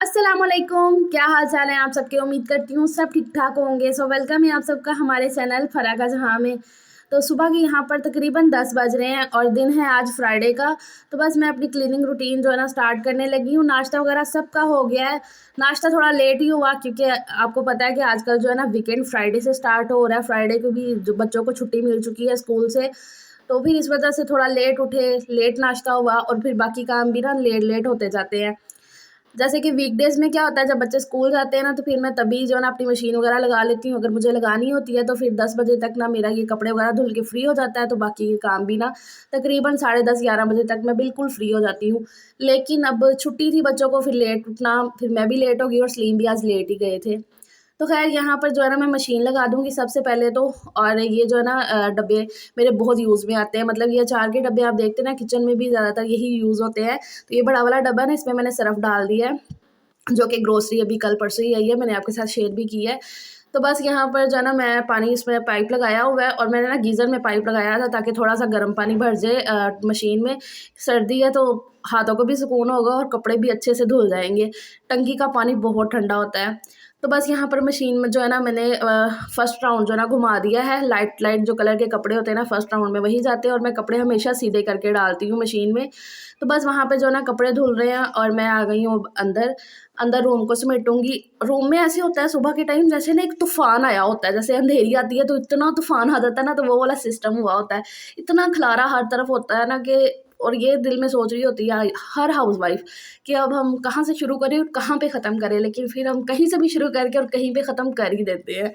अस्सलामुअलैकुम, क्या हाल चाल है आप सबके। उम्मीद करती हूँ सब ठीक ठाक होंगे। सो वेलकम है आप सबका हमारे चैनल फ़रा का जहाँ में। तो सुबह के यहाँ पर तकरीबन 10 बज रहे हैं और दिन है आज फ्राइडे का। तो बस मैं अपनी क्लीनिंग रूटीन जो है ना स्टार्ट करने लगी हूँ। नाश्ता वगैरह सबका हो गया है। नाश्ता थोड़ा लेट ही हुआ क्योंकि आपको पता है कि आजकल जो है ना वीकेंड फ्राइडे से स्टार्ट हो रहा है। फ्राइडे को भी जो बच्चों को छुट्टी मिल चुकी है स्कूल से, तो फिर इस वजह से थोड़ा लेट उठे, लेट नाश्ता हुआ और फिर बाकी काम भी ना लेट लेट होते जाते हैं। जैसे कि वीकडेज़ में क्या होता है, जब बच्चे स्कूल जाते हैं ना तो फिर मैं तभी जो है ना अपनी मशीन वगैरह लगा लेती हूँ। अगर मुझे लगानी होती है तो फिर 10 बजे तक ना मेरा ये कपड़े वगैरह धुल के फ्री हो जाता है, तो बाकी के काम भी ना तकरीबन साढ़े 10-11 बजे तक मैं बिल्कुल फ्री हो जाती हूँ। लेकिन अब छुट्टी थी बच्चों को, फिर लेट उठना, फिर मैं भी लेट हो गई और सलीम भी आज लेट ही गए थे। तो ख़ैर यहाँ पर जो है ना मैं मशीन लगा दूँगी सबसे पहले तो। और ये जो है ना डब्बे मेरे बहुत यूज़ में आते हैं। मतलब ये अचार के डब्बे आप देखते हैं ना किचन में भी ज़्यादातर यही यूज़ होते हैं। तो ये बड़ा वाला डब्बा है ना, इसमें मैंने सर्फ़ डाल दिया है, जो कि ग्रोसरी अभी कल परसों ही आई है, मैंने आपके साथ शेयर भी की है। तो बस यहाँ पर जो है ना मैं पानी, इसमें पाइप लगाया हुआ है और मैंने ना गीज़र में पाइप लगाया था ताकि थोड़ा-सा गर्म पानी भर जाए मशीन में। सर्दी है तो हाथों को भी सुकून होगा और कपड़े भी अच्छे से धुल जाएँगे। टंकी का पानी बहुत ठंडा होता है। तो बस यहाँ पर मशीन में जो है ना मैंने फर्स्ट राउंड जो है ना घुमा दिया है। लाइट लाइट जो कलर के कपड़े होते हैं ना फर्स्ट राउंड में वही जाते हैं और मैं कपड़े हमेशा सीधे करके डालती हूँ मशीन में। तो बस वहाँ पे जो है ना कपड़े धुल रहे हैं और मैं आ गई हूँ अब अंदर। अंदर रूम को समेटूँगी। रूम में ऐसे होता है सुबह के टाइम जैसे ना एक तूफ़ान आया होता है, जैसे अंधेरी आती है तो इतना तूफ़ान आ जाता है ना, तो वो वाला सिस्टम हुआ होता है। इतना खलारा हर तरफ होता है ना कि, और ये दिल में सोच रही होती है हर हाउसवाइफ़ कि अब हम कहाँ से शुरू करें और कहाँ पे ख़त्म करें, लेकिन फिर हम कहीं से भी शुरू करके और कहीं पे ख़त्म कर ही देते हैं।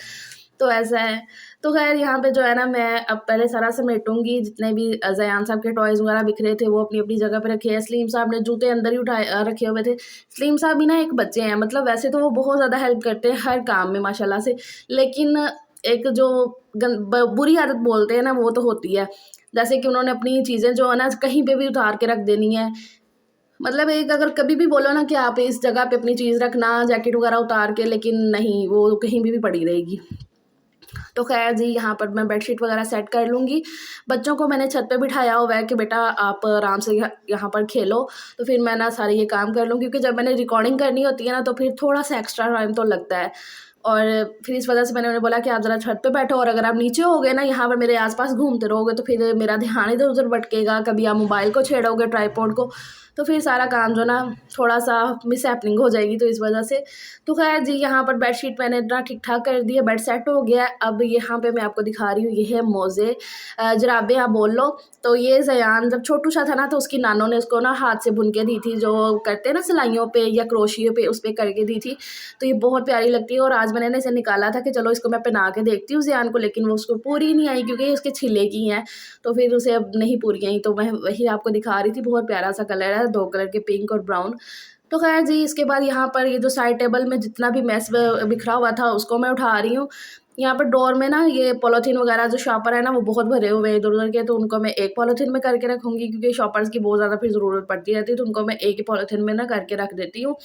तो ऐसा है। तो ख़ैर यहाँ पे जो है ना मैं अब पहले सारा समेटूँगी, जितने भी ज़यान साहब के टॉयज़ वग़ैरह बिखरे थे वो अपनी-अपनी जगह पे रखे हैं। सलीम साहब ने जूते अंदर ही रखे हुए थे। सलीम साहब भी ना एक बच्चे हैं, मतलब वैसे तो वो बहुत ज़्यादा हेल्प करते हैं हर काम में माशाल्लाह से, लेकिन एक जो बुरी आदत बोलते हैं ना वो तो होती है। जैसे कि उन्होंने अपनी चीज़ें जो है ना कहीं पे भी उतार के रख देनी है। मतलब एक अगर कभी भी बोलो ना कि आप इस जगह पे अपनी चीज़ रखना, जैकेट वग़ैरह उतार के, लेकिन नहीं, वो कहीं भी पड़ी रहेगी। तो ख़ैर जी, यहाँ पर मैं बेडशीट वग़ैरह सेट कर लूँगी। बच्चों को मैंने छत पे बिठाया हुआ है कि बेटा आप आराम से यहाँ पर खेलो, तो फिर मैं ना सारे ये काम कर लूँ, क्योंकि जब मैंने रिकॉर्डिंग करनी होती है ना तो फिर थोड़ा-सा एक्स्ट्रा टाइम तो लगता है। और फिर इस वजह से मैंने उन्हें बोला कि आप ज़रा छत पे बैठो, और अगर आप नीचे होगे ना यहाँ पर मेरे आस-पास घूमते रहोगे तो फिर मेरा ध्यान इधर-उधर भटकेगा, कभी आप मोबाइल को छेड़ोगे, ट्राइपॉड को, तो फिर सारा काम जो ना थोड़ा-सा मिसहैपनिंग हो जाएगी, तो इस वजह से। तो ख़ैर जी, यहाँ पर बेडशीट मैंने इतना ठीक-ठाक कर दी है, बेड सेट हो गया है। अब यहाँ पे मैं आपको दिखा रही हूँ, ये है मोज़े, जुराबें आप बोल लो। तो ये ज़यान जब छोटू-सा था ना तो उसकी नानो ने उसको ना हाथ से बुन के दी थी, जो करते हैं ना सिलाइयों पे या क्रोशियो पे, उस पे करके दी थी। तो ये बहुत प्यारी लगती है और आज मैंने ना इसे निकाला था कि चलो इसको मैं पहना के देखती हूँ ज़ियान को, लेकिन वो उसको पूरी नहीं आई क्योंकि ये उसके छिले की हैं, तो फिर उसे अब नहीं पूरी आई। तो मैं वही आपको दिखा रही थी, बहुत प्यारा-सा कलर है, 2 कलर के, पिंक और ब्राउन। तो ख़ैर जी, इसके बाद यहाँ पर ये जो साइड टेबल में जितना भी मेस बिखरा हुआ था उसको मैं उठा रही हूँ। यहाँ पर ड्रॉअर में ना ये पॉलीथीन वग़ैरह जो शॉपर है ना वो बहुत भरे हुए हैं इधर-उधर के, तो उनको मैं एक पॉलीथीन में करके रखूँगी, क्योंकि शॉपर्स की बहुत ज़्यादा फिर ज़रूरत पड़ती रहती है, तो उनको मैं एक ही पॉलीथीन में ना करके रख देती हूँ।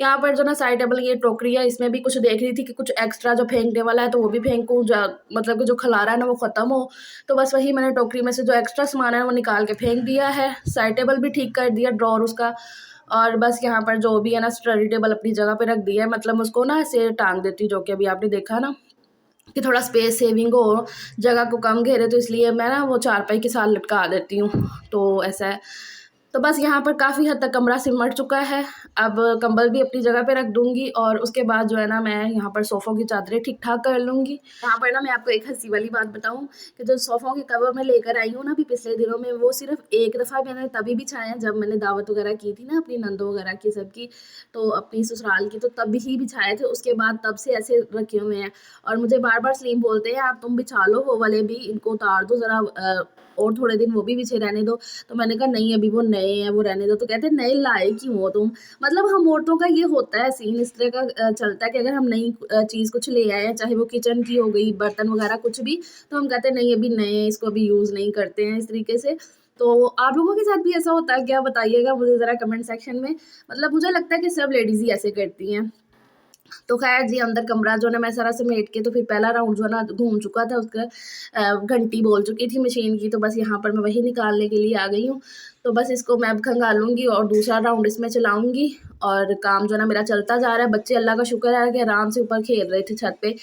यहाँ पर जो ना साइड टेबल ये टोकरी है, इसमें भी कुछ देख रही थी कि कुछ एक्स्ट्रा जो फेंकने वाला है तो वो भी फेंकूँ, मतलब कि जो खलारा है ना वो ख़त्म हो। तो बस वही मैंने टोकरी में से जो एक्स्ट्रा सामान है वो निकाल के फेंक दिया है। साइड टेबल भी ठीक कर दिया, ड्रॉअर उसका। और बस यहाँ पर जो भी है ना स्टडी टेबल अपनी जगह पे रख दिया है, मतलब उसको ना ऐसे टाँग देती हूँ, जो कि अभी आपने देखा ना कि थोड़ा स्पेस सेविंग हो, जगह को कम घेरे, तो इसलिए मैं ना वो चारपाई के साथ लटका देती हूँ। तो ऐसा है। तो बस यहाँ पर काफ़ी हद तक कमरा सिमट चुका है। अब कंबल भी अपनी जगह पे रख दूँगी और उसके बाद जो है ना मैं यहाँ पर सोफ़ों की चादरें ठीक-ठाक कर लूँगी। यहाँ पर ना मैं आपको एक हँसी वाली बात बताऊँ कि जो सोफ़ों के कवर मैं लेकर आई हूँ ना अभी पिछले दिनों में, वो सिर्फ़ एक दफ़ा मैंने तभी बिछाए हैं जब मैंने दावत वग़ैरह की थी ना अपनी नंदों वग़ैरह की, सबकी, तो अपनी ससुराल की, तो तब ही बिछाए थे। उसके बाद तब से ऐसे रखे हुए हैं और मुझे बार-बार सलीम बोलते हैं, "आप तुम बिछा लो वो वाले भी, इनको उतार दो ज़रा, और थोड़े दिन वो भी बिछे रहने दो।" तो मैंने कहा नहीं, अभी वो नए हैं, वो रहने दो। तो कहते हैं नए लाए क्यों हो तुम? मतलब हम औरतों का ये होता है सीन, इस तरह का चलता है कि अगर हम नई चीज़ कुछ ले आए हैं, चाहे वो किचन की हो गई, बर्तन वगैरह कुछ भी, तो हम कहते हैं नहीं अभी नए हैं, इसको अभी यूज़ नहीं करते हैं, इस तरीके से। तो आप लोगों के साथ भी ऐसा होता है क्या? बताइएगा मुझे ज़रा कमेंट सेक्शन में। मतलब मुझे लगता है कि सब लेडीज़ ही ऐसे करती हैं। तो खैर जी अंदर कमरा जो है ना मैं सारा समेट के तो फिर पहला राउंड जो है ना घूम चुका था, उसका घंटी बोल चुकी थी मशीन की, तो बस यहाँ पर मैं वही निकालने के लिए आ गई हूँ। तो बस इसको मैं अब खंगालूँगी और दूसरा राउंड इसमें चलाऊँगी और काम जो है ना मेरा चलता जा रहा है। बच्चे अल्लाह का शुक्र है कि आराम से ऊपर खेल रहे थे छत पे,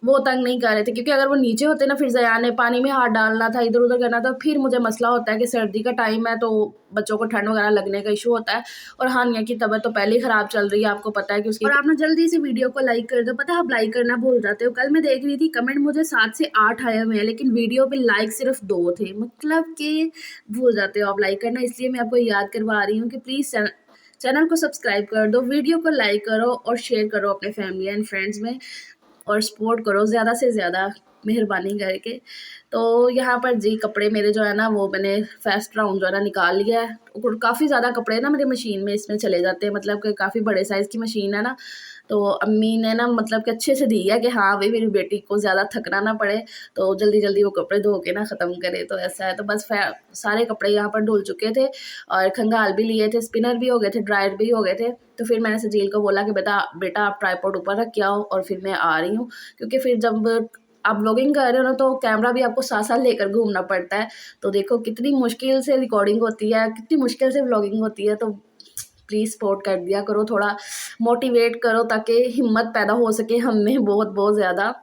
वो तंग नहीं कर रहे थे, क्योंकि अगर वो नीचे होते ना फिर ज़यान ने पानी में हाथ डालना था, इधर-उधर करना था, फिर मुझे मसला होता है कि सर्दी का टाइम है तो बच्चों को ठंड वगैरह लगने का इशू होता है। और हानिया की तबीयत तो पहले ही ख़राब चल रही है, आपको पता है कि उसकी। और आप ना जल्दी से वीडियो को लाइक कर दो, पता है आप लाइक करना भूल जाते हो। कल मैं देख रही थी कमेंट मुझे 7 से 8 आए हुए हैं, लेकिन वीडियो पे लाइक सिर्फ 2 थे, मतलब कि भूल जाते हो आप लाइक करना। इसलिए मैं आपको याद करवा रही हूँ कि प्लीज़ चैनल को सब्सक्राइब कर दो, वीडियो को लाइक करो और शेयर करो अपने फैमिली एंड फ्रेंड्स में, और सपोर्ट करो ज़्यादा से ज़्यादा, मेहरबानी करके। तो यहाँ पर जी कपड़े मेरे जो है ना वो मैंने फर्स्ट राउंड जो है ना निकाल लिया है। और काफ़ी ज़्यादा कपड़े ना मेरी मशीन में इसमें चले जाते हैं, मतलब कि काफ़ी बड़े साइज़ की मशीन है ना, तो अम्मी ने ना मतलब कि अच्छे से दी है कि हाँ भाई मेरी बेटी को ज़्यादा थकना ना पड़े, तो जल्दी जल्दी वो कपड़े धो के ना ख़त्म करे, तो ऐसा है। तो बस सारे कपड़े यहाँ पर धुल चुके थे और खंगाल भी लिए थे, स्पिनर भी हो गए थे, ड्रायर भी हो गए थे। तो फिर मैंने सजील को बोला कि बेटा आप ट्राइपॉड ऊपर रख के आओ और फिर मैं आ रही हूँ, क्योंकि फिर जब आप व्लॉगिंग कर रहे हो ना तो कैमरा भी आपको साथ साथ लेकर घूमना पड़ता है। तो देखो कितनी मुश्किल से रिकॉर्डिंग होती है, कितनी मुश्किल से व्लॉगिंग होती है, तो प्लीज़ सपोर्ट कर दिया करो, थोड़ा मोटिवेट करो ताकि हिम्मत पैदा हो सके हम में बहुत बहुत ज़्यादा।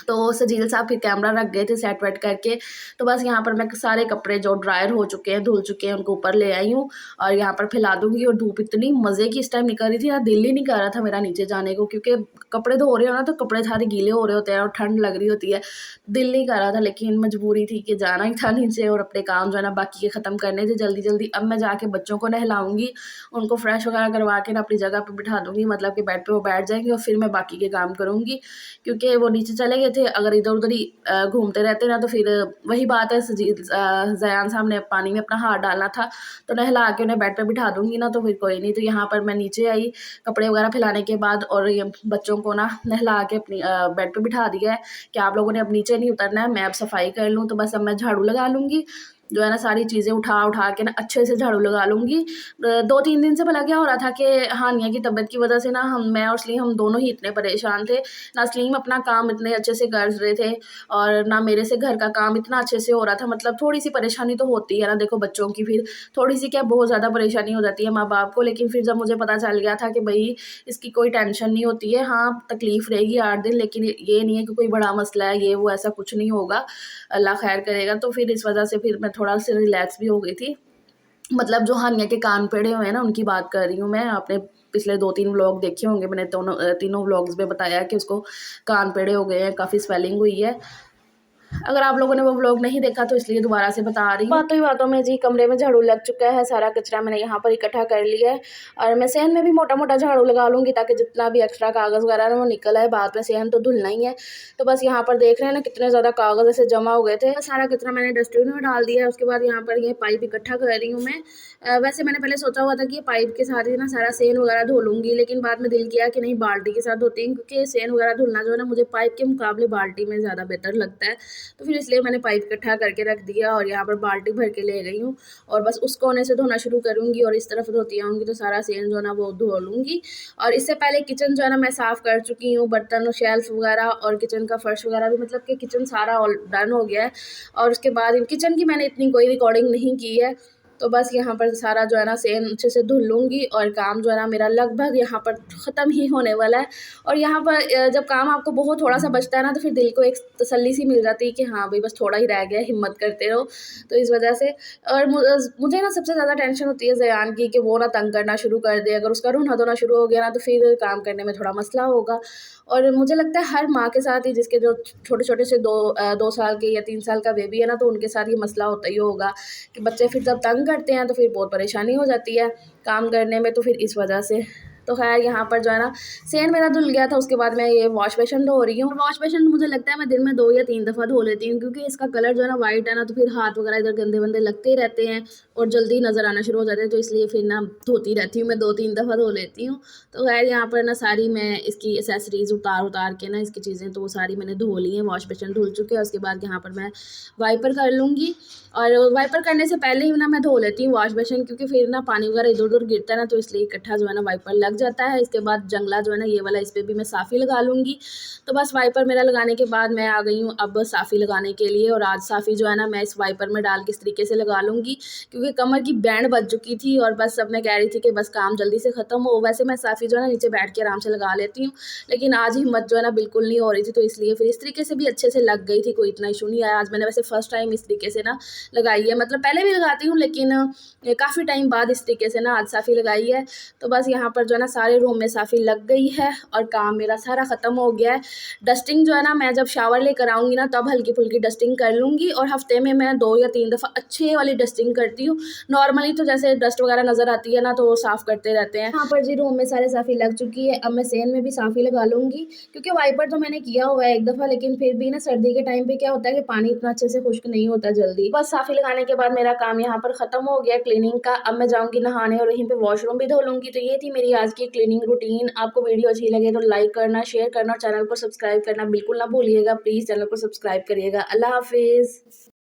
तो सजील साहब फिर कैमरा रख गए थे सेट वेट करके। तो बस यहाँ पर मैं सारे कपड़े जो ड्रायर हो चुके हैं, धुल चुके हैं, उनको ऊपर ले आई हूँ और यहाँ पर फैला दूँगी। और धूप इतनी मज़े की इस टाइम निकल रही थी ना, दिल ही नहीं कर रहा था मेरा नीचे जाने को, क्योंकि कपड़े धो रहे हो ना तो कपड़े सारे गीले हो रहे होते हैं और ठंड लग रही होती है, दिल नहीं कर रहा था, लेकिन मजबूरी थी कि जाना ही था नीचे और अपने काम जो है ना बाकी के ख़त्म करने थे जल्दी जल्दी। अब मैं जाके बच्चों को नहलाऊँगी, उनको फ्रेश वगैरह करवा के ना अपनी जगह पर बिठा दूँगी, मतलब कि बेड पर वो बैठ जाएंगे और फिर मैं बाकी के काम करूँगी, क्योंकि वो नीचे चले गए थे। अगर इधर उधर ही घूमते रहते ना तो फिर वही बात है, ज़यान साहब ने पानी में अपना हाथ डालना था, तो नहला के उन्हें बेड पे बिठा दूँगी ना तो फिर कोई नहीं। तो यहाँ पर मैं नीचे आई कपड़े वगैरह फैलाने के बाद और ये बच्चों को ना नहला के अपनी बेड पे बिठा दिया है कि आप लोगों ने अब नीचे नहीं उतरना है, मैं अब सफाई कर लूँ। तो बस अब मैं झाड़ू लगा लूँगी, जो है ना सारी चीज़ें उठा उठा के ना अच्छे से झाड़ू लगा लूँगी। 2-3 दिन से भला क्या हो रहा था कि हानिया की तबीयत की वजह से ना मैं और सलीम हम दोनों ही इतने परेशान थे। ना सलीम अपना काम इतने अच्छे से कर रहे थे और ना मेरे से घर का काम इतना अच्छे से हो रहा था। मतलब थोड़ी-सी परेशानी तो होती है ना, देखो बच्चों की फिर थोड़ी-सी क्या बहुत ज़्यादा परेशानी हो जाती है माँ-बाप को। लेकिन फिर जब मुझे पता चल गया था कि भई इसकी कोई टेंशन नहीं होती है, हाँ तकलीफ़ रहेगी 8 दिन, लेकिन ये नहीं है कि कोई बड़ा मसला है, ये वो ऐसा कुछ नहीं होगा, अल्लाह खैर करेगा। तो फिर इस वजह से फिर मैं थोड़ा-सा रिलैक्स भी हो गई थी। मतलब जो हानिया के कान पड़े हुए हैं ना उनकी बात कर रही हूँ मैं। आपने पिछले 2-3 व्लॉग देखे होंगे, मैंने तीनों व्लॉग्स में बताया कि उसको कान पेड़े हो गए हैं, काफ़ी स्वेलिंग हुई है। अगर आप लोगों ने वो व्लॉग नहीं देखा तो इसलिए दोबारा से बता रही हूँ। बातों ही बातों में जी कमरे में झाड़ू लग चुका है, सारा कचरा मैंने यहाँ पर इकट्ठा कर लिया है और मैं सहन में भी मोटा-मोटा झाड़ू लगा लूँगी ताकि जितना भी एक्स्ट्रा कागज़ वगैरह है वो निकल आए, बाद में सहन तो धुलना ही है। तो बस यहाँ पर देख रहे हैं ना कितने ज़्यादा कागज़ ऐसे जमा हो गए थे, सारा कचरा मैंने डस्टबिन में डाल दिया है। उसके बाद यहाँ पर ये पाइप इकट्ठा कर रही हूँ मैं। वैसे मैंने पहले सोचा हुआ था कि ये पाइप के साथ ही ना सारा सेन वगैरह धो लूँगी, लेकिन बाद में दिल किया कि नहीं बाल्टी के साथ धोती हूँ, क्योंकि सेन वगैरह धुलना जो है ना मुझे पाइप के मुकाबले बाल्टी में ज़्यादा बेहतर लगता है। तो फिर इसलिए मैंने पाइप इकट्ठा करके रख दिया और यहाँ पर बाल्टी भर के ले गई हूँ और बस उस कोने से धोना शुरू करूँगी और इस तरफ धोती आऊँगी तो सारा सेन जो है ना वो धो लूँगी। और इससे पहले किचन जो है ना मैं साफ़ कर चुकी हूँ, बर्तन शेल्फ वगैरह और किचन का फर्श वगैरह भी, मतलब कि किचन सारा ऑल डन हो गया है। और उसके बाद किचन की मैंने इतनी कोई रिकॉर्डिंग नहीं की है, तो बस यहाँ पर सारा जो है ना सेन अच्छे से धुल लूँगी और काम जो है ना मेरा लगभग यहाँ पर ख़त्म ही होने वाला है। और यहाँ पर जब काम आपको बहुत थोड़ा सा बचता है ना तो फिर दिल को एक तसल्ली सी मिल जाती है कि हाँ भाई बस थोड़ा ही रह गया, हिम्मत करते रहो। तो इस वजह से और मुझे ना सबसे ज़्यादा टेंशन होती है ज़यान की कि वो ना तंग करना शुरू कर दे। अगर उसका रोना धोना शुरू हो गया ना तो फिर काम करने में थोड़ा मसला होगा। और मुझे लगता है हर माँ के साथ ही, जिसके जो छोटे-छोटे से 2 साल के या 3 साल का बेबी है ना, तो उनके साथ ये मसला होता ही होगा कि बच्चे फिर जब तंग करते हैं तो फिर बहुत परेशानी हो जाती है काम करने में, तो फिर इस वजह से। तो खैर यहाँ पर जो है ना सेन मेरा धुल गया था, उसके बाद मैं ये वॉश बेसिन धो रही हूँ। वॉश बेसिन मुझे लगता है मैं दिन में 2 या 3 दफ़ा धो लेती हूँ, क्योंकि इसका कलर जो है ना वाइट है ना, तो फिर हाथ वगैरह इधर गंदे वंदे लगते ही रहते हैं और जल्दी नज़र आना शुरू हो जाते हैं, तो इसलिए फिर ना धोती रहती हूँ मैं, 2-3 दफ़ा धो लेती हूँ। तो खैर यहाँ पर ना सारी मैं इसकी एसेसरीज़ उतार के ना इसकी चीज़ें तो वो सारी मैंने धो ली हैं, वॉश बेसिन धुल चुके हैं। उसके बाद यहाँ पर मैं वाइपर कर लूँगी और वाइपर करने से पहले ही ना मैं धो लेती हूँ वॉश बेसिन, क्योंकि फिर ना पानी वगैरह इधर उधर गिरता है ना, तो इसलिए इकट्ठा जो है ना वाइपर लग लग जाता है। इसके बाद जंगला जो है ना ये वाला, इस पर भी मैं साफ़ी लगा लूँगी। तो बस वाइपर मेरा लगाने के बाद मैं आ गई हूँ अब साफ़ी लगाने के लिए। और आज साफ़ी जो है ना मैं इस वाइपर में डाल के इस तरीके से लगा लूँगी, क्योंकि कमर की बैंड बज चुकी थी और बस अब मैं कह रही थी कि बस काम जल्दी से ख़त्म हो। वैसे मैं साफ़ी जो है ना नीचे बैठ के आराम से लगा लेती हूँ, लेकिन आज हिम्मत जो है ना बिल्कुल नहीं हो रही थी, तो इसलिए फिर इस तरीके से भी अच्छे से लग गई थी, कोई इतना इशू नहीं आया। आज मैंने वैसे फ़र्स्ट टाइम इस तरीके से ना लगाई है, मतलब पहले भी लगाती हूँ लेकिन काफ़ी टाइम बाद इस तरीके से ना आज साफ़ी लगाई है। तो बस यहाँ पर जो है ना सारे रूम में साफ़ी लग गई है और काम मेरा सारा ख़त्म हो गया है। डस्टिंग जो है ना मैं जब शावर लेकर आऊँगी ना तब हल्की फुल्की डस्टिंग कर लूँगी, और हफ्ते में मैं 2 या 3 दफ़ा अच्छे वाली डस्टिंग करती हूँ। नॉर्मली तो जैसे डस्ट वगैरह नज़र आती है ना तो वो साफ़ करते रहते हैं। यहाँ पर जी रूम में सारे साफ़ी लग चुकी है। अब मैं सेन में भी साफ़ी लगा लूँगी, क्योंकि वाइपर तो मैंने किया हुआ है एक दफ़ा, लेकिन फिर भी ना सर्दी के टाइम पे क्या होता है कि पानी इतना अच्छे से खुश्क नहीं होता जल्दी। बस साफ़ी लगाने के बाद मेरा काम यहाँ पर ख़त्म हो गया क्लीनिंग का। अब मैं जाऊँगी नहाने और वहीं पे वॉशरूम भी धो लूँगी। तो ये थी मेरी आज की क्लीनिंग रूटीन। आपको वीडियो अच्छी लगे तो लाइक करना, शेयर करना और चैनल को सब्सक्राइब करना बिल्कुल ना भूलिएगा। प्लीज़ चैनल को सब्सक्राइब करिएगा। अल्लाह हाफ़िज़।